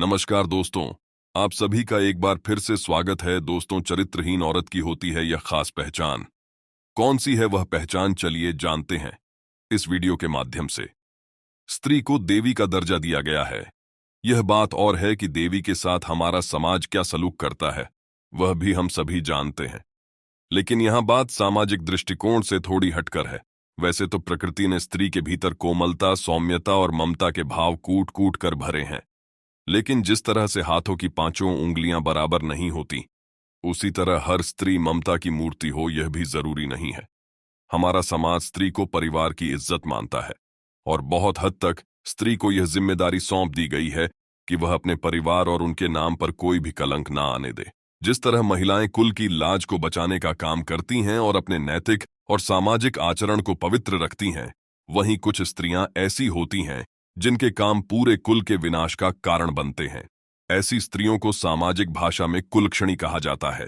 नमस्कार दोस्तों। आप सभी का एक बार फिर से स्वागत है। दोस्तों, चरित्रहीन औरत की होती है यह खास पहचान। कौन सी है वह पहचान, चलिए जानते हैं इस वीडियो के माध्यम से। स्त्री को देवी का दर्जा दिया गया है। यह बात और है कि देवी के साथ हमारा समाज क्या सलूक करता है वह भी हम सभी जानते हैं, लेकिन यहां बात सामाजिक दृष्टिकोण से थोड़ी हटकर है। वैसे तो प्रकृति ने स्त्री के भीतर कोमलता, सौम्यता और ममता के भाव कूट कूट कर भरे हैं, लेकिन जिस तरह से हाथों की पांचों उंगलियां बराबर नहीं होती, उसी तरह हर स्त्री ममता की मूर्ति हो यह भी जरूरी नहीं है। हमारा समाज स्त्री को परिवार की इज्जत मानता है और बहुत हद तक स्त्री को यह जिम्मेदारी सौंप दी गई है कि वह अपने परिवार और उनके नाम पर कोई भी कलंक ना आने दे। जिस तरह महिलाएं कुल की लाज को बचाने का काम करती हैं और अपने नैतिक और सामाजिक आचरण को पवित्र रखती हैं, वहीं कुछ स्त्रियां ऐसी होती हैं जिनके काम पूरे कुल के विनाश का कारण बनते हैं। ऐसी स्त्रियों को सामाजिक भाषा में कुलक्षणी कहा जाता है।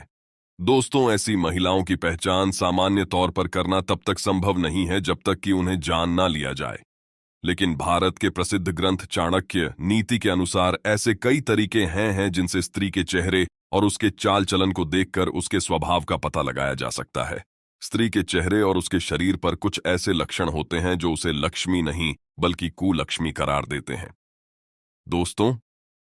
दोस्तों, ऐसी महिलाओं की पहचान सामान्य तौर पर करना तब तक संभव नहीं है जब तक कि उन्हें जान ना लिया जाए, लेकिन भारत के प्रसिद्ध ग्रंथ चाणक्य नीति के अनुसार ऐसे कई तरीके हैं जिनसे स्त्री के चेहरे और उसके चाल चलन को देखकर उसके स्वभाव का पता लगाया जा सकता है। स्त्री के चेहरे और उसके शरीर पर कुछ ऐसे लक्षण होते हैं जो उसे लक्ष्मी नहीं बल्कि कुलक्ष्मी करार देते हैं। दोस्तों,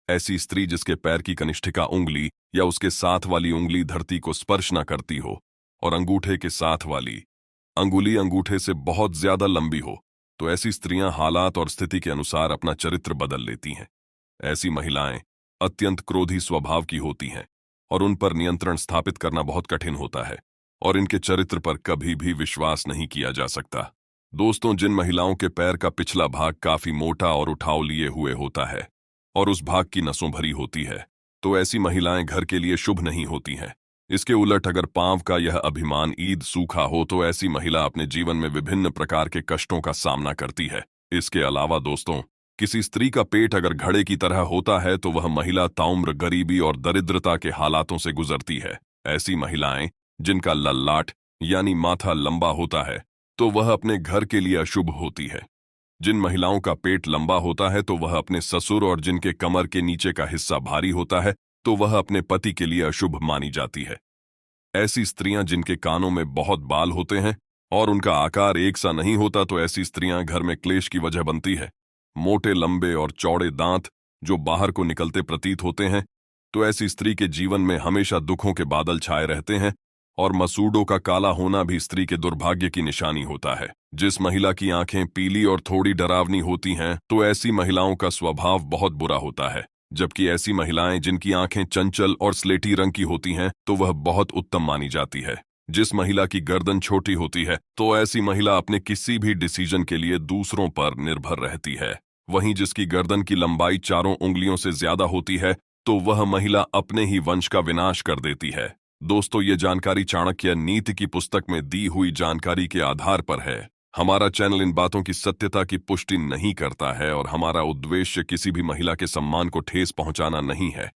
ऐसी स्त्री जिसके पैर की कनिष्ठिका उंगली या उसके साथ वाली उंगली धरती को स्पर्श न करती हो और अंगूठे के साथ वाली अंगुली अंगूठे से बहुत ज्यादा लंबी हो, तो ऐसी स्त्रियां हालात और स्थिति के अनुसार अपना चरित्र बदल लेती हैं। ऐसी महिलाएं अत्यंत क्रोधी स्वभाव की होती हैं और उन पर नियंत्रण स्थापित करना बहुत कठिन होता है और इनके चरित्र पर कभी भी विश्वास नहीं किया जा सकता। दोस्तों, जिन महिलाओं के पैर का पिछला भाग काफी मोटा और उठाव लिए हुए होता है और उस भाग की नसों भरी होती है, तो ऐसी महिलाएं घर के लिए शुभ नहीं होती हैं। इसके उलट अगर पांव का यह अभिमान ईद सूखा हो तो ऐसी महिला अपने जीवन में विभिन्न प्रकार के कष्टों का सामना करती है। इसके अलावा दोस्तों, किसी स्त्री का पेट अगर घड़े की तरह होता है तो वह महिला ताउम्र, गरीबी और दरिद्रता के हालातों से गुजरती है। ऐसी महिलाएं जिनका ललाट यानी माथा लंबा होता है तो वह अपने घर के लिए अशुभ होती है। जिन महिलाओं का पेट लंबा होता है तो वह अपने ससुर, और जिनके कमर के नीचे का हिस्सा भारी होता है तो वह अपने पति के लिए अशुभ मानी जाती है। ऐसी स्त्रियां जिनके कानों में बहुत बाल होते हैं और उनका आकार एक सा नहीं होता, तो ऐसी स्त्रियां घर में क्लेश की वजह बनती है। मोटे, लंबे और चौड़े दांत जो बाहर को निकलते प्रतीत होते हैं, तो ऐसी स्त्री के जीवन में हमेशा दुखों के बादल छाए रहते हैं और मसूड़ों का काला होना भी स्त्री के दुर्भाग्य की निशानी होता है। जिस महिला की आंखें पीली और थोड़ी डरावनी होती हैं, तो ऐसी महिलाओं का स्वभाव बहुत बुरा होता है, जबकि ऐसी महिलाएं जिनकी आंखें चंचल और स्लेटी रंग की होती हैं तो वह बहुत उत्तम मानी जाती है। जिस महिला की गर्दन छोटी होती है तो ऐसी महिला अपने किसी भी डिसीजन के लिए दूसरों पर निर्भर रहती है। वहीं जिसकी गर्दन की लंबाई चारों उंगलियों से ज्यादा होती है तो वह महिला अपने ही वंश का विनाश कर देती है। दोस्तों, ये जानकारी चाणक्य नीति की पुस्तक में दी हुई जानकारी के आधार पर है। हमारा चैनल इन बातों की सत्यता की पुष्टि नहीं करता है और हमारा उद्देश्य किसी भी महिला के सम्मान को ठेस पहुंचाना नहीं है।